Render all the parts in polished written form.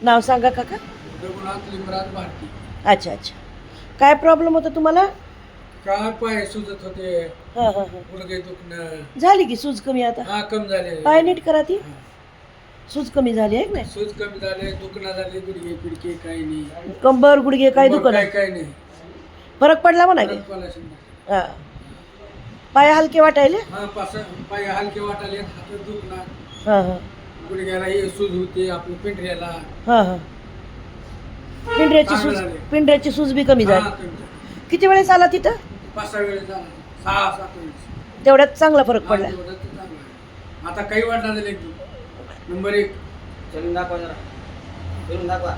नाव सांगा काका. रघुनाथ लिंगराज भारती. अच्छा अच्छा. काय प्रॉब्लेम होता तुम्हाला? काय पाय सुजत होते, हां हां हां. गुडघे दुखणं. झाली की सूज कमी आता? हा कमी झाले. पाय नीट करा ती. हा. सूज कमी झाली आहे की नाही? सूज कमी झाले, दुखणं झाले, गुडघे पिडके काही नाही. कंबर गुडघे काय दुखत काय काही नाही. फरक पडला म्हणा की. फरक पडला शंभर. हां. पाय हलके वाटायले? हा पाय हलके वाटाले, हातात दुखणं, हां हां गुडघ्याला हे सूज होते, आपलं पिंढऱ्याला. हां हां. पिंढऱ्याची चांगलं सूज, झाले. पिंढऱ्याची सूज बी कमी हा, झाली. कमी झाले. किती वेळेस आला तिथं? 5-6 वेळेस झाला. 6-7 वेळेस. तेवढ्यात चांगला फरक हा, पडला. तेवढं तर चांगलं आहे. आता काही वाटणार नाही एकदम. नंबर 1. चलून दाखवा जरा, चलून दाखवा.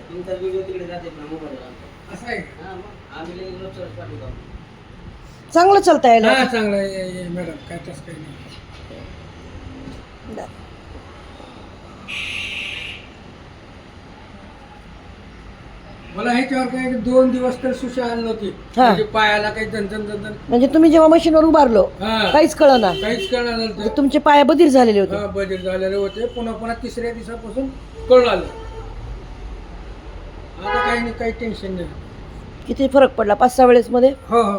तुमचा व्हिडिओ तिकडे जाते ना मोबाईलवर. असं आहे. हा मग आम्ही लगेच रोजचं पाठवतो. चांगलं चालता हा यायला. चांगलं आहे मॅडम, काय तसं काही नाही. मला ह्याच्यावर काय 2 दिवस तर सुशी आली नव्हती. हा. म्हणजे पायाला काही दणदण म्हणजे तुम्ही जेव्हा मशीनवर उभारलो हा. काहीच कळना, काहीच कळणार नव्हतं. तुमचे पाय बधीर झालेले होते. हा, बदल झालेले होते. पुन्हा 3ऱ्या दिवसापासून कळू आलं. आता काही नाही, काही टेन्शन नाही. किती फरक पडला 5-6 वेळेस मध्ये? हो हो,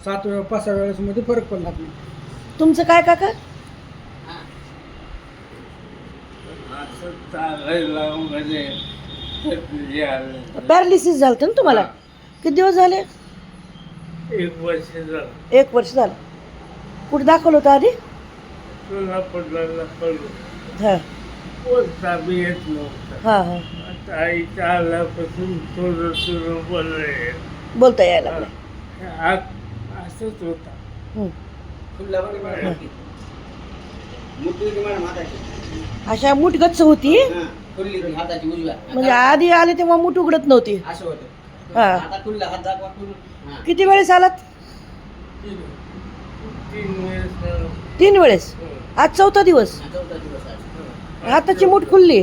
5-6 वेळेस मध्ये फरक पडला आपला. तुमचं काय काका? असं चालायला म्हणजे हे आलं. पॅरालिसिस झालं ना तुम्हाला? किती दिवस झाले? 1 वर्ष झालं. 1 वर्ष झालं. कुठे दाखवलं होतं आधी? सोलापूरला पडलो. हां बोलता बी येत नव्हतं. हां हां. आता आईच्या आल्यापासून थोडं बोलले. बोलता यायला लागलं. असंच होता. हं. खुल्ला बघा मॅडम मोठी. मोठी होती मॅडम हाताची. अशा मूठ गच्च होती. हा, खुल्ली होती हाताची उजव्या. म्हणजे आधी आले तेव्हा मूठ उघडत नव्हती. असं होतं. हा. आता खुल्ला हात दाखवा खुल्ला. हा. किती वेळेस आलात? 3 वेळेस 3 वेळेस. आज 4था दिवस. हा, चौथा दिवस आहे. हाताची मूठ खुलली,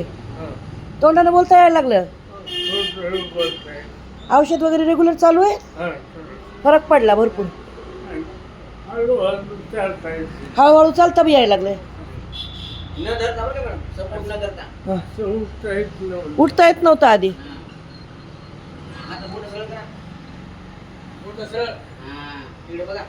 तोंडानं बोलता यायला लागलं. थोडं बोलताय. औषध वगैरे रेग्युलर चालू आहे? हा, फरक पडला भरपूर. हळूहळू चालता येते. हळूहळू चालता बी यायला लागलंय. न धरता बरं का मॅडम, सपोर्ट न धरता. हं. उठता येत नव्हतं. उठता येत नव्हतं आधी. हा. आता मोठं सरळ करा. मोठं सरळ. हा, इकडे बघा.